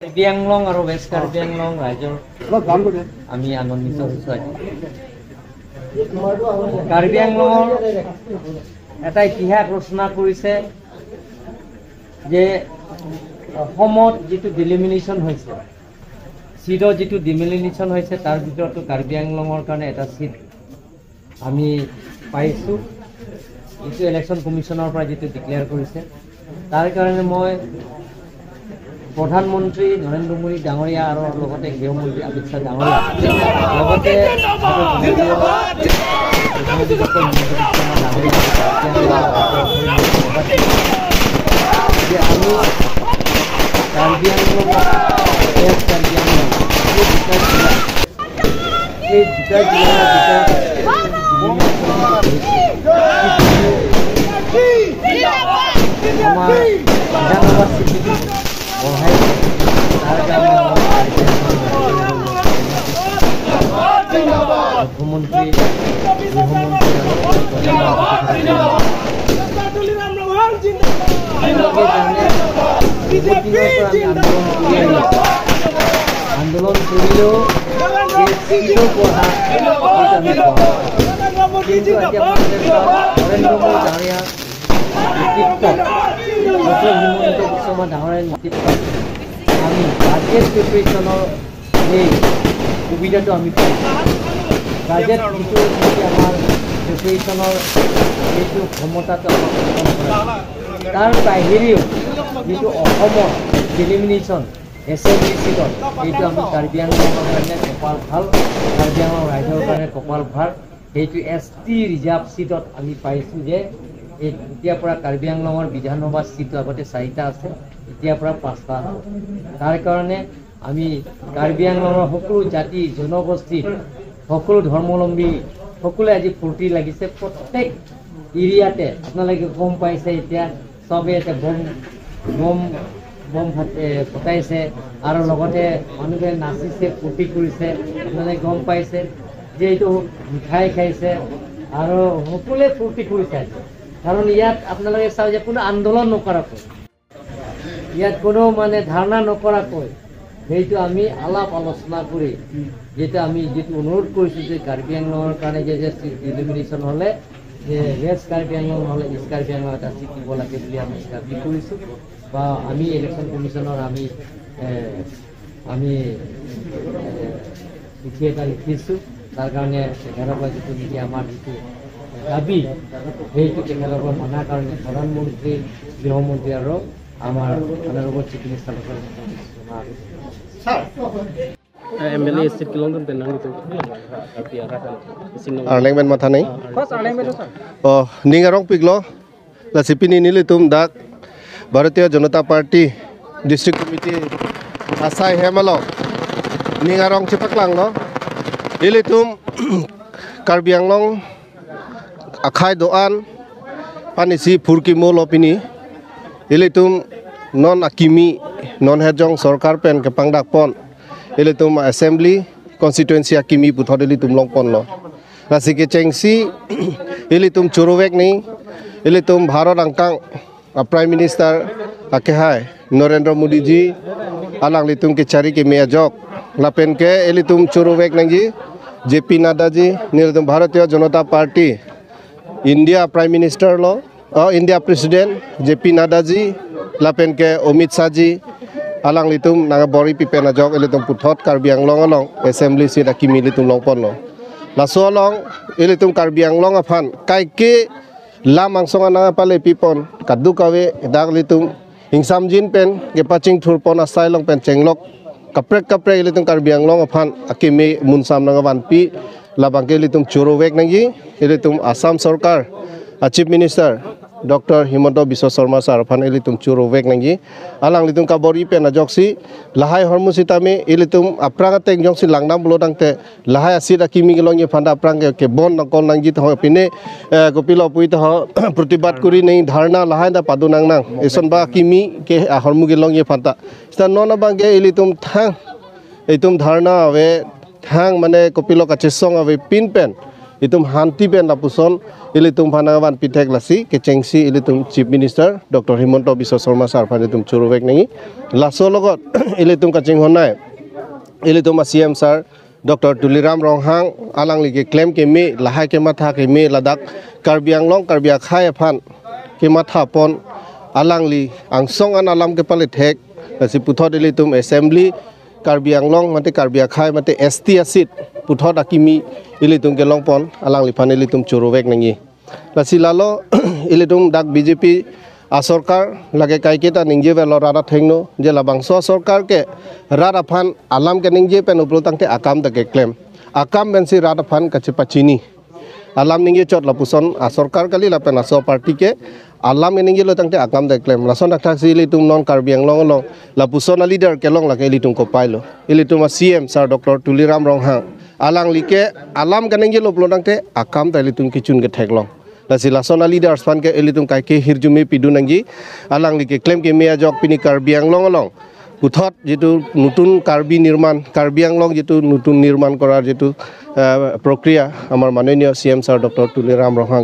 কাৰ্বি আংলং আৰু ৱেষ্ট কাৰ্বি আংলং ৰাইজৰ আমি আনন্দিত হৈছোঁ। কাৰ্বি আংলঙৰ এটা ইতিহাস ৰচনা কৰিছে যে অসমত যিটো ডিলিমিনেশ্যন হৈছে, চিটৰ যিটো ডিমিলিনেশ্যন হৈছে, তাৰ ভিতৰতো কাৰ্বি আংলঙৰ কাৰণে এটা চিট আমি পাইছোঁ, যিটো ইলেকশ্যন কমিশ্যনৰ পৰা যিটো ডিক্লেয়াৰ কৰিছে। তাৰ কাৰণে মই প্ৰধানমন্ত্ৰী নৰেন্দ্ৰ মোদী ডাঙৰীয়া আৰু লগতে গৃহমন্ত্ৰী অমিত শ্বাহ ডাঙৰীয়া লগতে আমি কাৰ্বি আংলং এই দুটা জিলাৰ আমাৰ বিধানসভা স্বীকৃতি বঢ়াই তাৰ কাৰণে মুখ্যমন্ত্ৰী গৃহমন্ত্ৰী আন্দোলন কৰিলেও নৰেন্দ্ৰ মোদী ডাঙৰীয়া নেতৃত্বত ডক্টৰ হিমন্ত বিশ্ব শৰ্মা ডাঙৰীয়াৰ নেতৃত্বত আমি বাজেট প্ৰিপেৰেশ্যনৰ এই সুবিধাটো আমি পাইছোঁ। বাজেট যিটো আমাৰ প্ৰিপেৰেশ্যনৰ এইটো ক্ষমতাটো তাৰ বাহিৰেও যিটো অসমৰ ডিলিমিনেশ্যন এছেম্বলি চিটত এইটো আমি কাৰ্বি আংলঙৰ কাৰণে কপাল ভাল, কাৰ্বি আংলং ৰাইজৰ কাৰণে কপাল ভাল। সেইটো ST ৰিজাৰ্ভ চিটত আমি পাইছোঁ যে এতিয়াৰ পৰা কাৰ্বি আংলঙৰ বিধানসভা চিট আগতে 4টা আছে, এতিয়াৰ পৰা 5টা হ'ব। তাৰ কাৰণে আমি কাৰ্বি আংলঙৰ সকলো জাতি জনগোষ্ঠী সকলো ধৰ্মাৱলম্বী সকলোৱে আজি ফূৰ্তি লাগিছে। প্ৰত্যেক এৰিয়াতে আপোনালোকে গম পাইছে, এতিয়া চবে এতিয়া বম ফটাইছে আৰু লগতে মানুহে নাচিছে, ফূৰ্তি কৰিছে। আপোনালোকে গম পাইছে যে এইটো মিঠাই খাইছে আৰু সকলোৱে ফূৰ্তি কৰিছে। কাৰণ ইয়াত আপোনালোকে চাওঁ যে কোনো আন্দোলন নকৰাকৈ, ইয়াত কোনো ধাৰণা নকৰাকৈ সেইটো আমি আলাপ আলোচনা কৰি যেটা আমি যেটো অনুৰোধ কৰিছোঁ যে কাৰ্বি আংলঙৰ কাৰণে যে ডিলিমিনেশ্যন হ'লে যে ৱেষ্ট কাৰ্বি আংলং নহ'লে ইষ্ট কাৰ্বি আংলং এটা চিট দিব লাগে বুলি আমি দাবী কৰিছোঁ বা আমি ইলেকশ্যন কমিশ্যনৰ আমি চিঠি এটা লিখিছোঁ। তাৰ কাৰণে তেখেতসকলে যিটো নেকি আমাৰ যিটো দাবী সেইটো তেখেতসকলক মনাৰ কাৰণে প্ৰধানমন্ত্ৰী গৃহমন্ত্ৰী আৰু আমাৰ অনাৰেবল চিফ মিনিষ্টাৰসকলে MLA seat kilongdon penang itu arleng ben matha nei ningarong piglo la sipini nilitum dak Bharatiya Janata Party district committee asai hemalo ningarong chipaklang lo ilitum Karbi Anglong akhai doan panisi furki mol opini ilitum non akimi non hejong sarkar pen ke pangdak pon ilitum assembly constituency akimi puthod ilitum longpon lo rasike chengsi ilitum churowek ni ilitum bharat angkang prime minister akhai Narendra Modi ji alang litum ke chari ke mejok lapen ke ilitum churowek nangji JP Nadda ji nilitum Bharatiya Janata Party India prime minister lo India president JP Nadda ji lapen ke Amit Shah ji alang litum naga bori pipena jok ilitum puthot Karbi Anglong along assembly seat akimi litum longpon lo laso along ilitum Karbi Anglong afan kai ke lam angsong naga pale pipon kadu kawe dak litum hingsam jin pen ke paching thurpon asai long pen chenglok kaprek ilitum Karbi Anglong afan akimi munsam naga wanpi labangke ilitum churowek nangi ilitum Assam Sarkar Chief Minister Dr. Himanta Biswa Sharma Saraphan ilitum churowek nangi alang litum kabori pe najoksi lahai hormusitame ilitum apranga teng jongsi langnam blodangte lahai asid akimi gelong ye phanda aprang ke bon nangkol nangji to pine kopilo puita ho protibad kuri nei dharna lahai da padunang nang eson ba akimi ke hormu gelong ye phanda sta nona bange ilitum thang itum dharna ave thang mane kopilo kachesong ave pin pen itum hanti ben lapuson ilitum panangawan pitek lasi kecengsi ilitum Chief Minister Dr. Himonto Biswa Sarma sar panitum churuvek nengi laso logot ilitum kaching honai ilitum CM sar Dr. Tuliram Ronghang alang ligi claim ke me lahai ke matha ke me ladak Karbi Anglong Karbi Akhai aphan ke matha pon alang li angsong an alam ke palit hek lasi puthot ilitum assembly Karbi Anglong mate Karbi Akhai mate ST asit puthot akimi ilitum ke longpon alang li pan ilitum churuvek nengi lasi lalo ilitum dak BJP asarkar lage kaiketa ningje velo rara thengno je labangso sarkar ke rara phan alam ke ningje pen uplotang te akam ke claim akam bensi rara phan kachipachini alam ningje chot lapuson asarkar kali lapen aso party ke alam ningje lo tangte akam de claim lason dak sili tum non Karbi Anglong long lapuson leader kelong lage ilitum ko pailo ilitum CM sar Dr. Tuliram Ronghang alang like alam ke ningje lo uplotang te akam te ilitum kichun ke theklong lasi lasona leaders pan ke ilitum kai ke hirjumi pidunangi alang like claim ke mea jok pini Karbi Anglong long puthot jitu nutun Karbi Anglong jitu nutun nirman korar jitu প্রক্রিয়া আমার মাননীয় CM sir doctor তুলিরাম রহং